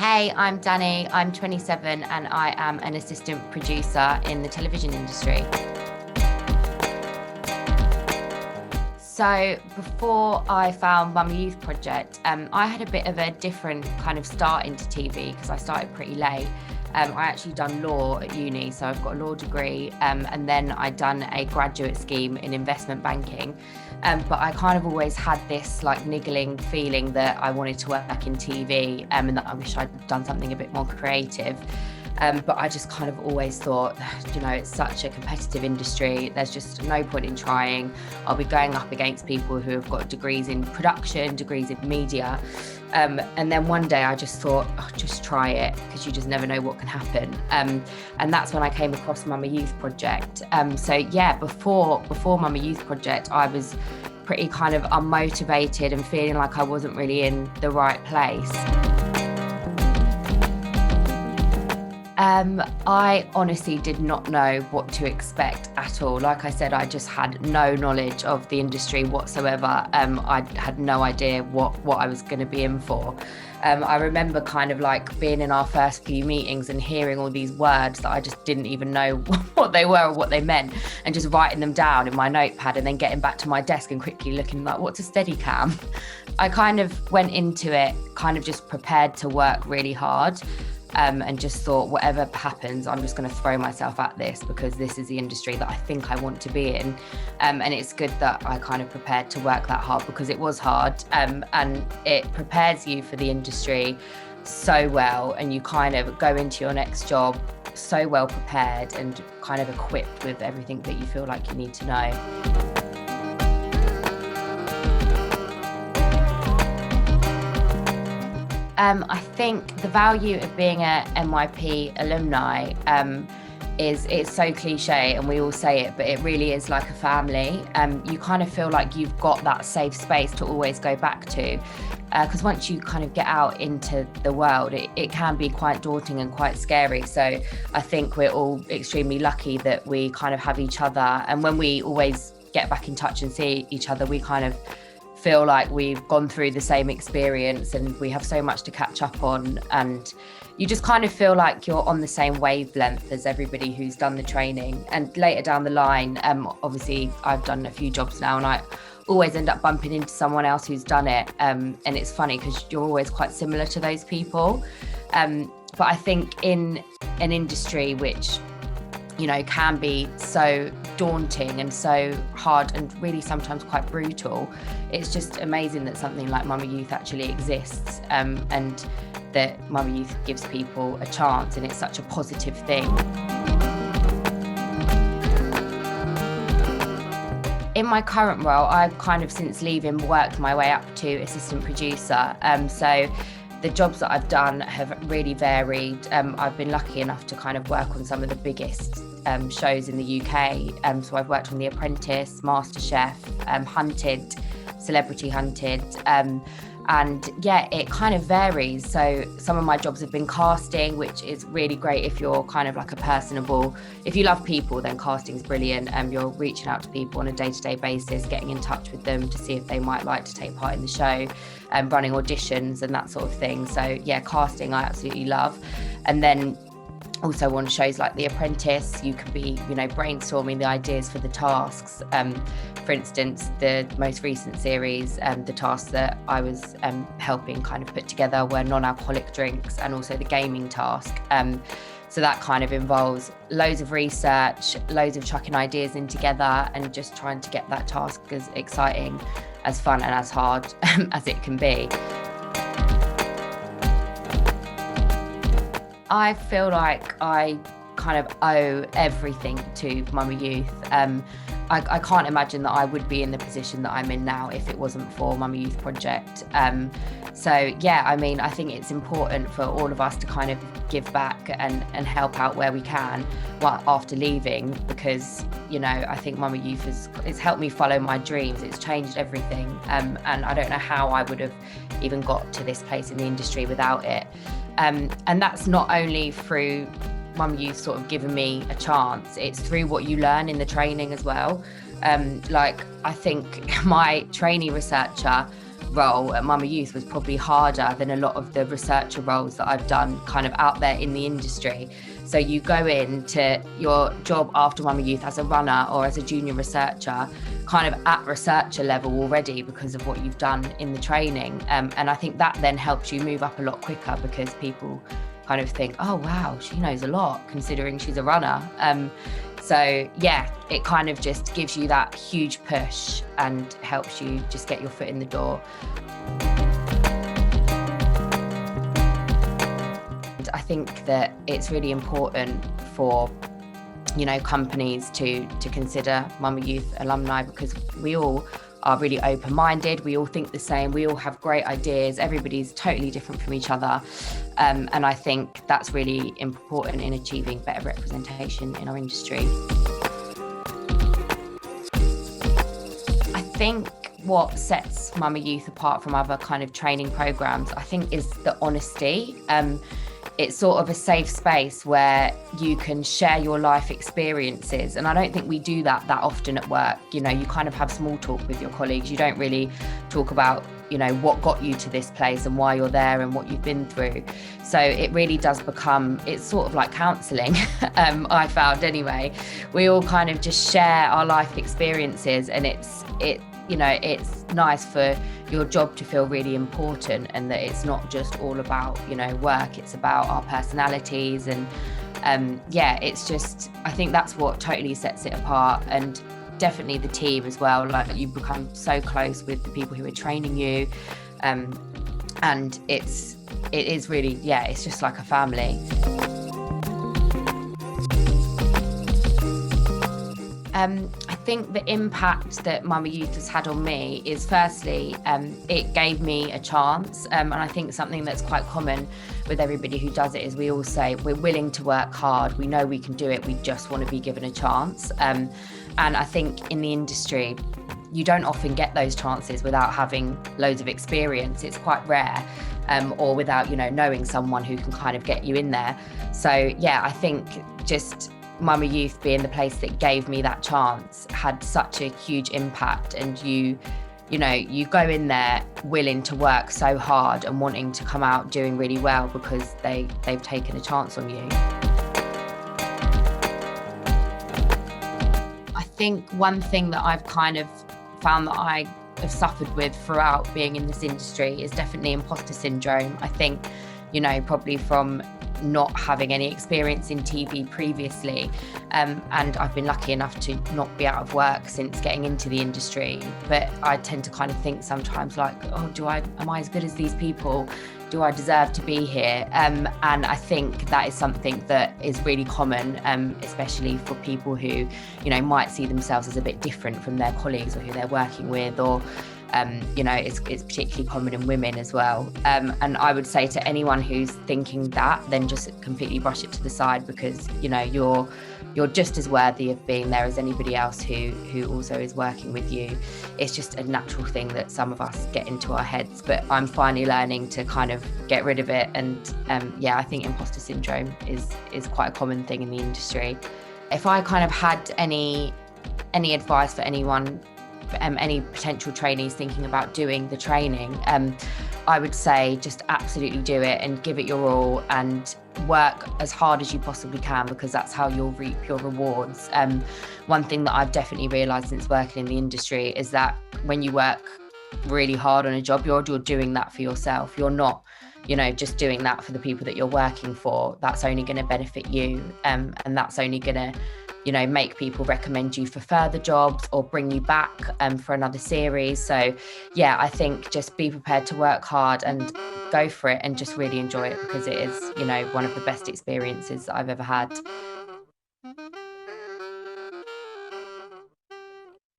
Hey, I'm Dani, I'm 27 and I am an assistant producer in the television industry. So before I found Mummy Youth Project, I had a bit of a different kind of start into TV because I started pretty late. I actually done law at uni, so I've got a law degree, and then I'd done a graduate scheme in investment banking. But I kind of always had this like niggling feeling that I wanted to work in TV, and that I wish I'd done something a bit more creative. But I just kind of always thought, it's such a competitive industry. There's just no point in trying. I'll be going up against people who have got degrees in production, degrees in media. And then one day I just thought, just try it, because you just never know what can happen. And that's when I came across Mummy Youth Project. Before Mummy Youth Project, I was pretty kind of unmotivated and feeling like I wasn't really in the right place. I honestly did not know what to expect at all. Like I said, I just had no knowledge of the industry whatsoever. I had no idea what I was going to be in for. I remember kind of like being in our first few meetings and hearing all these words that I just didn't even know what they were or what they meant, and just writing them down in my notepad and then getting back to my desk and quickly looking like, what's a Steadicam? I kind of went into it kind of just prepared to work really hard. And just thought, whatever happens, I'm just going to throw myself at this because this is the industry that I think I want to be in. And it's good that I kind of prepared to work that hard, because it was hard, and it prepares you for the industry so well. And you kind of go into your next job so well prepared and kind of equipped with everything that you feel like you need to know. I think the value of being a NYP alumni is, it's so cliche and we all say it, but it really is like a family. You kind of feel like you've got that safe space to always go back to, because once you kind of get out into the world, it can be quite daunting and quite scary. So I think we're all extremely lucky that we kind of have each other, and when we always get back in touch and see each other, we kind of feel like we've gone through the same experience and we have so much to catch up on, and you just kind of feel like you're on the same wavelength as everybody who's done the training. And later down the line, obviously I've done a few jobs now and I always end up bumping into someone else who's done it, and it's funny because you're always quite similar to those people, but I think in an industry which can be so daunting and so hard and really sometimes quite brutal, it's just amazing that something like Mummy Youth actually exists, and that Mummy Youth gives people a chance, and it's such a positive thing. In my current role, I've kind of since leaving worked my way up to assistant producer. So the jobs that I've done have really varied. I've been lucky enough to kind of work on some of the biggest shows in the UK. So I've worked on The Apprentice, Masterchef, Hunted, Celebrity Hunted. And yeah, it kind of varies. So some of my jobs have been casting, which is really great if you're kind of like if you love people, then casting's brilliant. You're reaching out to people on a day-to-day basis, getting in touch with them to see if they might like to take part in the show, running auditions and that sort of thing. So yeah, casting I absolutely love. And then also on shows like The Apprentice, you could be, brainstorming the ideas for the tasks. For instance, the most recent series, the tasks that I was helping kind of put together were non-alcoholic drinks and also the gaming task. So that kind of involves loads of research, loads of chucking ideas in together and just trying to get that task as exciting, as fun and as hard as it can be. I feel like I kind of owe everything to Mummy Youth. I can't imagine that I would be in the position that I'm in now if it wasn't for Mummy Youth Project. So yeah, I think it's important for all of us to kind of give back and help out where we can after leaving, because I think Mummy Youth it's helped me follow my dreams. It's changed everything, and I don't know how I would have even got to this place in the industry without it. And that's not only through Mummy Youth sort of giving me a chance, it's through what you learn in the training as well. I think my trainee researcher role at Mama Youth was probably harder than a lot of the researcher roles that I've done kind of out there in the industry. So you go into your job after Mama Youth as a runner or as a junior researcher, kind of at researcher level already because of what you've done in the training. And I think that then helps you move up a lot quicker because people kind of think, oh, wow, she knows a lot considering she's a runner. So yeah, it kind of just gives you that huge push and helps you just get your foot in the door. And I think that it's really important for, you know, companies to consider Mama Youth alumni because we all are really open-minded, we all think the same, we all have great ideas, everybody's totally different from each other. And I think that's really important in achieving better representation in our industry. I think what sets Mama Youth apart from other kind of training programs, I think, is the honesty. It's sort of a safe space where you can share your life experiences. And I don't think we do that often at work. You know, you kind of have small talk with your colleagues. You don't really talk about, you know, what got you to this place and why you're there and what you've been through. So it really does become, it's sort of like counselling, I found anyway. We all kind of just share our life experiences, and you know, it's nice for your job to feel really important and that it's not just all about, you know, work, it's about our personalities. And yeah, it's just, I think that's what totally sets it apart. And definitely the team as well, like you become so close with the people who are training you. And it is really, yeah, it's just like a family. I think the impact that Mama Youth has had on me is firstly, it gave me a chance. And I think something that's quite common with everybody who does it is we all say we're willing to work hard. We know we can do it. We just want to be given a chance. And I think in the industry, you don't often get those chances without having loads of experience. It's quite rare, or without, you know, knowing someone who can kind of get you in there. So yeah, I think just Mama Youth being the place that gave me that chance had such a huge impact. And you know, you go in there willing to work so hard and wanting to come out doing really well because they've taken a chance on you. I think one thing that I've kind of found that I have suffered with throughout being in this industry is definitely imposter syndrome. I think, you know, probably from not having any experience in TV previously, and I've been lucky enough to not be out of work since getting into the industry, but I tend to kind of think sometimes like, oh, am I as good as these people? Do I deserve to be here? And I think that is something that is really common, especially for people who, you know, might see themselves as a bit different from their colleagues or who they're working with, or you know, it's particularly common in women as well. And I would say to anyone who's thinking that, then just completely brush it to the side, because, you know, you're just as worthy of being there as anybody else who also is working with you. It's just a natural thing that some of us get into our heads, but I'm finally learning to kind of get rid of it. And yeah, I think imposter syndrome is quite a common thing in the industry. If I kind of had any advice for anyone, any potential trainees thinking about doing the training, I would say just absolutely do it and give it your all and work as hard as you possibly can, because that's how you'll reap your rewards. One thing that I've definitely realised since working in the industry is that when you work really hard on a job, you're doing that for yourself. You're not, you know, just doing that for the people that you're working for. That's only going to benefit you, and that's only going to, you know, make people recommend you for further jobs or bring you back for another series. So yeah, I think just be prepared to work hard and go for it and just really enjoy it, because it is, you know, one of the best experiences that I've ever had.